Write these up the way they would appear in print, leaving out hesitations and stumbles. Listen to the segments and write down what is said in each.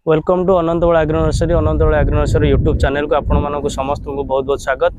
Welcome to Anantabal agro nursery YouTube channel को आपण मानक समस्त को बहुत बहुत स्वागत।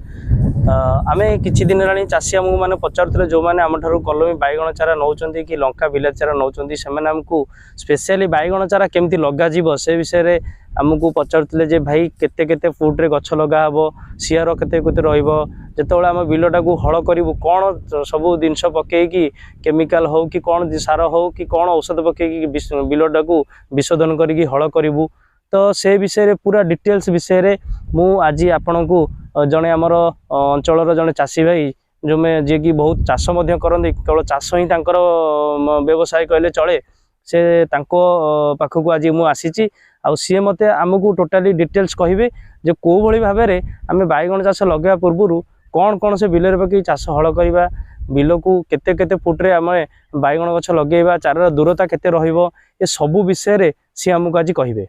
आम किछि दिन हेलानी चाषी आमको मैंने पचारुले जो मैंने आम ठारू कलमी बैगण चारा नौ कि लंका बिलाति चारा नौ से आमको स्पेशली बैगण चारा केमती लग से विषय में आमको पचारुले जे भाई केते केते फुट रे गछ लगा हबो सियार केते केते रहिबो जेतेबेले आम बिलटा को हल करूँ कौन सब जिनस पकईकि केमिकाल हो कि कौन सार हो कि कौन औषध पकईकि बिलटा को विशोधन करके हल करूँ तो से विषय पूरा डिटेल्स विषय रे मु आज आपण को जड़े आमर अंचल जड़े चाषी भाई जो मैं जी कि बहुत चाष करते केवल चाष ही व्यवसाय कहले चले से पाखक आज मुझे आसी सी मत आमको टोटाली डिटेल्स कहे जो कौ भली भाव में आम बैगण चाष लगे पूर्व कौन कौन से बिल पकई चाष हल करवा बिल को केते केते फुट्रे आम बैगण गछ लगेवा चारार दूरता केते रहिबो ए सबू विषय रे सी आमको आज कहे।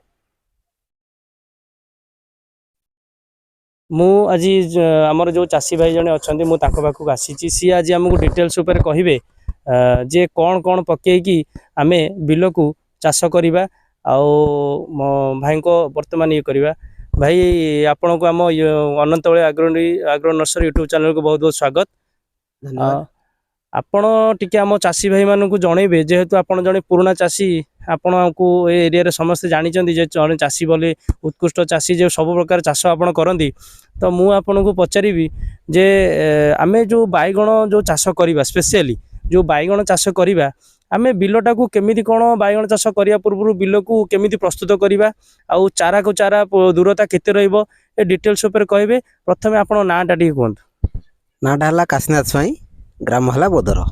मु आज आमर जो चाषी भाई जने अच्छा पाखक आसी सी आज आमको डिटेल्स उपर कहे जे कौन कौन पकईकि आम बिल को चाष करवा भाई को बर्तमान ये करवा भाई आपण को आम अनंतबल एग्रो नर्सरी यूट्यूब चैनल को बहुत बहुत स्वागत। धन्यवाद। आपण टिके आम चाषी भाई मानक जनइबे जेहेतु आपण जड़े पुराना चाषी आपण को एरिया रे समस्त जानी जे जड़े चाषी बोले उत्कृष्ट चाषी जो सब प्रकार चाष आपण करती तो मु आपण को पचारि जे आमे जो बैगण जो चाष करवा स्पेशली जो बैगण चाष करवा आमे बिलटा को केमिति कौन बैगण चाष करिया पूर्व बिल को केमिति प्रस्तुत करवा आउ चारा को चारा दूरता केते रहिबो ए डिटेल्स ऊपर कहबे। प्रथमे आपण नाटा टी कहंतु। नाटा हला काशीनाथ स्वाई ग्राम हला बोदर।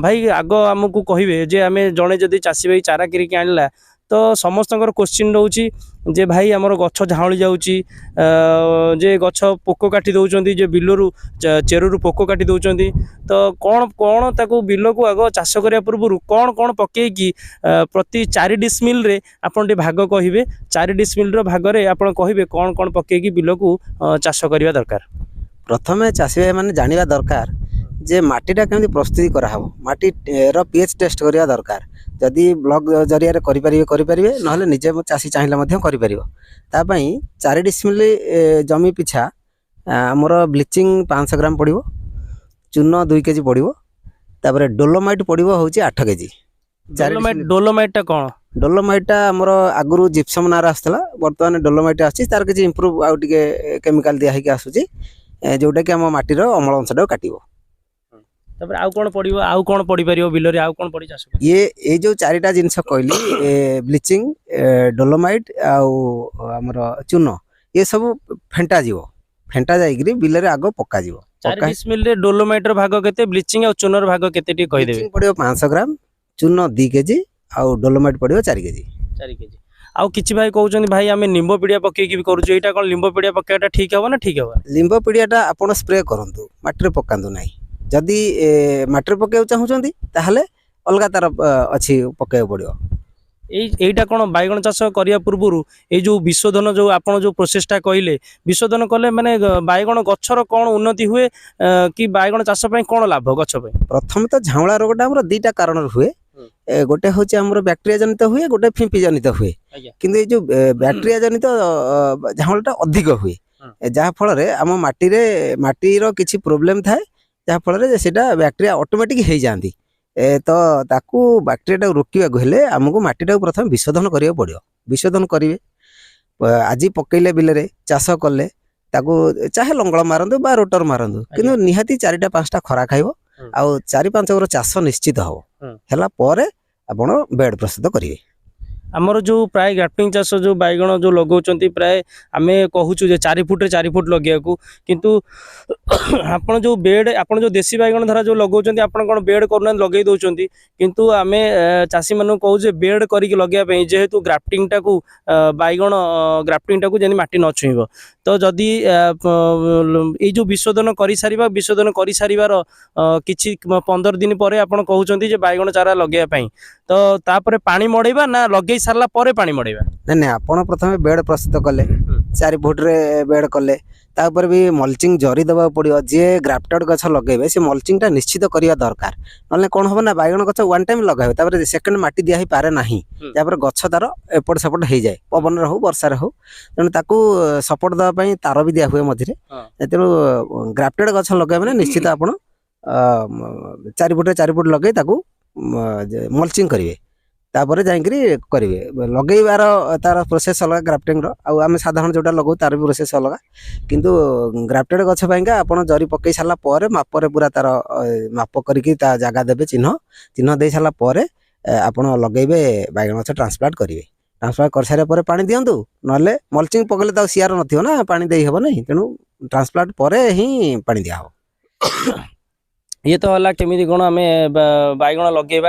भाई आग आमको कहे जे आमे जड़े जदि चाषी भाई चारा किरिकी आनला तो समस्त क्वेश्चन रोची जे भाई आमर गछ झाऊली जाऊँगी जे गछ पोक काटी दौरान जे बिलरू चेरु पोक काटी दौरान तो कौन कौन ताको बिल को आग चाष करने पूर्व कौन कौन पकईकि प्रति 4 डिसमिल रे आपन भाग कहे 4 डिसमिल भाग में आप कहे कौन कौन पकईकि बिल को चाष करवा दरकार। प्रथमे चाषी भाई मैंने जाना दरकार जे माटीटा केमती प्रस्तुति कराहब माटी रो पीएच टेस्ट करवा दरकार जदि ब्लॉक जरिया करें ना निजे चाषी चाहिए करें 4 डिसमिल जमी पिछा आमर ब्लीचिंग 500 ग्राम पड़ो चून 2 केजी पड़ो तापर डोलोमाइट पड़ो हूँ 8 केजी। डोलोमाइट कौन डोलोमाइटा आमर आगुरी जिप्सम नार आसला बर्तमान डोलोमाइट आसी तार किसी इम्प्रूव आउ टिके केमिकल दिखाई आसूची जोटा कि आम माटीर अमल अंशटा काटिबो। तापर आउ कोन पड़िबो आउ कोन पड़ी परिबो बिल रे आउ कोन पड़ी चाष ये जो 4टा जिनस कहली ब्लीचिंग डोलोमाइट आउ आमर चून ये सब फेंटा जीवो फेंटा जाइकरी बिल रे आगो पक्का जीवो। 4 डिसमिल रे डोलोमाइट रो भाग केते ब्लीचिंग और चून रो भाग केते टी कहि देबे। पड़ियो 500 ग्राम चून 2 केजी आउ डोलोमाइट पड़ियो 4 केजी। आउ किछि भाई कहउछन भाई आमे निंबो पिडिया पक्के कि करूछु एटा कोन लिंबो पिडिया पक्केटा ठीक हेबो ना ठीक हेबो। लिंबो पिडियाटा आपण स्प्रे करंतु माटी रे पकांतु नाही जदि माटी रे पकेउ चाहुचंती ताहले अलगा तार अछि पकेउ पड़ियो। एटा कोन बैगण चाष करिया पूर्व ए जो विशोधन जो आपण जो प्रोसेसटा कहिले विशोधन कले माने बैगण गछर कोन उन्नति हुए कि बैगण चाष पय कोन लाभ गछ पय। प्रथम तो झावला रोगटा हमर दुईटा कारण हुए गोटे हूँ आमर बैक्टेरिया जनित हुए गोटे फिंपी जनित हुए किंतु ये जो बैक्टेरिया जनित झावलाटा अधिक हुए जहाँ फल आम माटीर किसी प्रोब्लेम थाए जहाँ फल से बैक्टेरिया ऑटोमेटिक हो जाती तो ताकू बैक्टेरिया रोकवा हेले आमको माटीटा प्रथम विशोधन करिया पड़ो विशोधन करेंगे आज पकईले बिल रे चाष कले ताकू चाहे लंगल मारंतु बा रोटर मारंतु किंतु निहाती 4टा 5टा खरा खाइबो आउ 4-5 वर चाष निश्चित हम है आपण बेड प्रस्तुत करेंगे। आमर जो प्राय ग्राफ्टिंग चाष जो बैगण जो लगौंट प्राय आम कहूँ 4 फुट 4 फुट लगे किंतु आपण जो बेड आपण जो देसी बैगण धरा जो लगौंट आपण कौन बेड करना लगे दौरान किंतु आम चाषी मान कहूँ बेड करके लगे जेहेतु ग्राफ्टिंगटा को बैगण ग्राफ्टिंगटा को जमी माटी न छुईब तो जदि ये जो विशोधन कर सारा विशोधन कर सारार कि 15 दिन पर आपण कहते बैगण चारा लगे तो तापर पानी मड़ेबा ना लगे सारा पर पानी मड़ेबा ना ना आपण प्रथम बेड प्रस्तुत कले 4 ଫୁଟରେ ବେଡ୍ କଲେ ତାପରେ ବି ମଲ୍ଚିଂ ଜରି ଦେବାକୁ ପଡ଼ିବ। ଯିଏ ଗ୍ରାଫ୍ଟେଡ୍ ଗଛ ଲଗାଇବେ ସେ ମଲ୍ଚିଂଟା ନିଶ୍ଚିତ କରିବା ଦରକାର, ନହେଲେ କ'ଣ ହେବ ନା ବାଇଗଣ ଗଛ ୱାନ୍ ଟାଇମ୍ ଲଗାଇବେ ତାପରେ ସେକେଣ୍ଡ ମାଟି ଦିଆ ହେଇପାରେ ନାହିଁ, ଯାହାପରେ ଗଛ ତାର ଏପଟ ସେପଟ ହେଇଯାଏ ପବନରେ ହଉ ବର୍ଷାରେ ହଉ। ତେଣୁ ତାକୁ ସପୋର୍ଟ ଦେବା ପାଇଁ ତାର ବି ଦିଆ ହୁଏ ମଝିରେ। ତେଣୁ ଗ୍ରାଫ୍ଟେଡ୍ ଗଛ ଲଗାଇବେ ମାନେ ନିଶ୍ଚିତ ଆପଣ 4 ଫୁଟରେ 4 ଫୁଟ ଲଗାଇ ତାକୁ ମଲ୍ଚିଂ କରିବେ, ତାପରେ ଯାଇକିରି କରିବେ। ଲଗେଇବାର ତାର ପ୍ରୋସେସ୍ ଅଲଗା ଗ୍ରାଫ୍ଟିଂର, ଆଉ ଆମେ ସାଧାରଣ ଯେଉଁଟା ଲଗାଉ ତାର ବି ପ୍ରୋସେସ୍ ଅଲଗା। କିନ୍ତୁ ଗ୍ରାଫ୍ଟେଡ୍ ଗଛ ପାଇଁକା ଆପଣ ଜରି ପକାଇ ସାରିଲା ପରେ ମାପରେ ପୁରା ତାର ମାପ କରିକି ତା ଜାଗା ଦେବେ, ଚିହ୍ନ ଦେଇ ସାରିଲା ପରେ ଆପଣ ଲଗେଇବେ ବାଇଗଣ ଗଛ ଟ୍ରାନ୍ସପ୍ଲାଣ୍ଟ କରିବେ। ଟ୍ରାନ୍ସପ୍ଲାଣ୍ଟ କରିସାରିବା ପରେ ପାଣି ଦିଅନ୍ତୁ, ନହେଲେ ମଲ୍ଚିଂ ପକାଇଲେ ତ ଆଉ ସିଆର ନଥିବ ନା, ପାଣି ଦେଇ ହେବ ନାହିଁ। ତେଣୁ ଟ୍ରାନ୍ସପ୍ଲାଣ୍ଟ ପରେ ହିଁ ପାଣି ଦିଆହେବ। ये तो है केमी कौन आम बैगण लगे।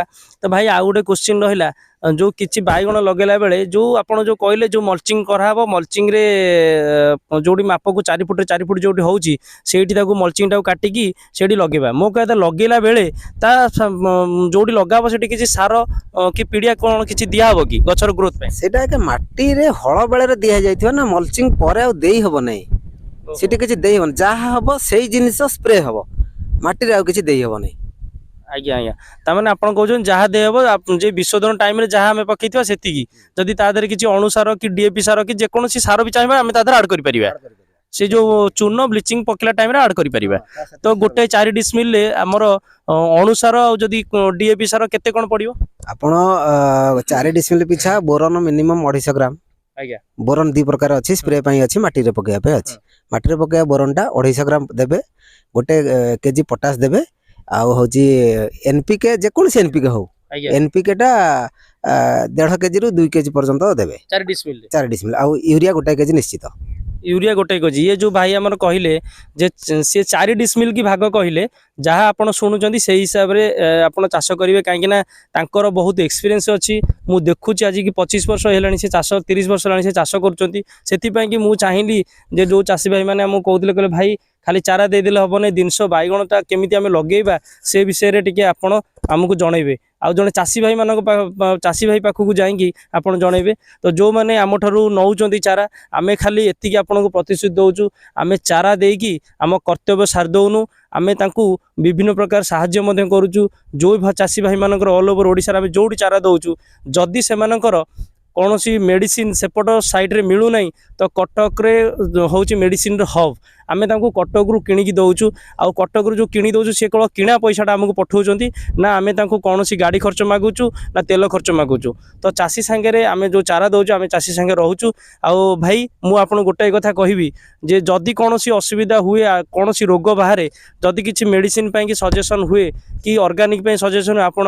तो भाई आउ गोटे क्वेश्चन रहा जो किसी बैगण लगेला बेले जो आप जो कहले जो मल्चिंग कराब मल्चिंग रे जो माप को 4 फुट 4 फुट जो होची मल्चिंग टाक काटिकी से लगे मो कहता लगेला बेले जो लगाब से किसी सार कि पीड़िया कौन किसी दिहब कि गचर ग्रोथ पे सेटा माटी रे हल बेले दि जाइथिबा ना मल्चिंग पर आ देई हबो नै सेठी किछि देई हबो जहा हबो सेही जिनिस स्प्रे हबो माटी रे आ किछि देई हबो नै। आज्ञा आज्ञा ताने आप कहते जहाँ देहब जे विशोधन टाइम रे जहाँ आम पकईवा से जदि तादेह किसी अणुसार कि डीएपी सार कि जेकोसी सार भी चाहिए आम तादेह आड कर से जो चूर्ण ब्लीचिंग पकेला टाइम रे आड कर तो गोटे 4 डिसमिल आमर अणुसार जदि डीएपी सार केते कोन पड़ियो आपण 4 डिसमिल पिछा बोरन मिनिमम 250 ग्राम आज्ञा बोरन 2 प्रकार अच्छी स्प्रे अच्छी माटी रे पकेया पे अच्छी माटी रे पकेया बोरनटा 250 ग्राम देबे गोटे केजी पोटास देबे आउ होची एनपीके जेकोसी एनपीके हो एनपीके टा 1.5 केजी रु 2 केजी पर्यंत देबे 4 डिसमिल आउ यूरिया गोटे केजी निश्चित यूरिया गोटे केजी ये जो भाई आमर कहले जे सी 4 डिसमिल की भाग कहले जहाँ आप शुणुंट से हिसाब से आप चाष करेंगे कहीं बहुत एक्सपीरियंस अच्छी मु देखुची आज कि 25 वर्ष है चाष 30 वर्ष है चाष कर मुझे चाहिए जे जो चाषी भाई मैंने आमको कहते कहले भाई खाली चारा देदेले हम ना जिनस बैगणटा केमी आम लगेगा से विषय टे आपण आमको जनइबे आउ जड़े चाषी भाई मान चाषी भाई पाखक जाकि आपड़ जनइबे तो जो मैंने आम ठारू नौ चारा आम खाली एति आपन को प्रतिश्रुति दौचु आम चारा देकी आम कर्तव्य सार दौनु आम विभिन्न प्रकार साहाय्य करुचु जो चाषी भाई मानकर ऑल ओवर ओडिशा आम जो चारा दौचु जदि से कौन सी मेडिसिन सेपट साइड रे मिलू नहीं तो कटक रे होची मेडिसिन हब आमे तांको कटक रु किणिकी दौचु आ कटक रु जो किणी दौचु से केवल किणा पैसाटा आमको पठाउछंती ना आमे तांको कौन सी गाड़ी खर्च मागुचु ना तेल खर्च मागुचु तो चाषी सांगे आमे जो चारा दौचु आमे चाषी सांगे रहूचु आ भाई मु आपन गोटे कथा कहबी जे जदि कौन सी असुविधा हुए कौन सी रोग बाहर जदि किसी मेडिसिन पई कि सजेशन हुए कि ऑर्गेनिक पे सजेशन आपण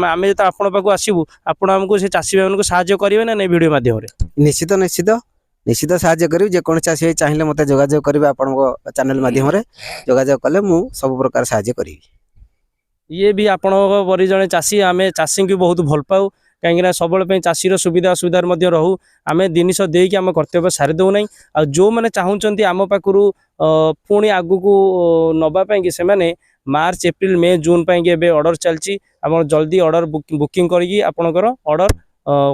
आमे तो आपण पाखु आसीबु आपण हमको से चाषी भाई को सहायता करिवे ना वीडियो माध्यम रे निश्चित निश्चित निश्चित साहाय्य करी जेको चाषी भाई चाहिए मत जोगाजोग करेंगे आपण चैनल माध्यम जोगाजोग कले मु सब प्रकार साहाय्य करी ये भी आपण परि जने चाषी आम चाषी को बहुत भल पाऊ कहीं सब चाषीर सुविधा असुविधार रहू आम जिनस देकी आम कर्तव्य सारी दौ ना आ जो मैंने चाहूँगी आम पाखु पुणी आगू नापाई से मैंने मार्च एप्रिल मे जून पे ऑर्डर चलती आप जल्दी ऑर्डर बुकिंग करके आपणकर ऑर्डर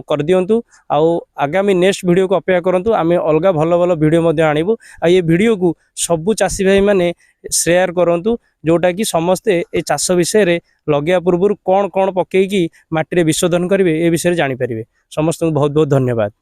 कर दिंतु आउ आगामी नेक्स्ट वीडियो को अपेक्षा करूँ आम अलग भल भल वीडियो आणबू आ ये वीडियो को सबू चाषी भाई मैंने शेयर करूँ जोटा कि समस्ते ए चाष विषय लगे पूर्व कौन कौन पकईकी माटी विशोधन करेंगे ए विषय जानीपर समस्त बहुत बहुत धन्यवाद।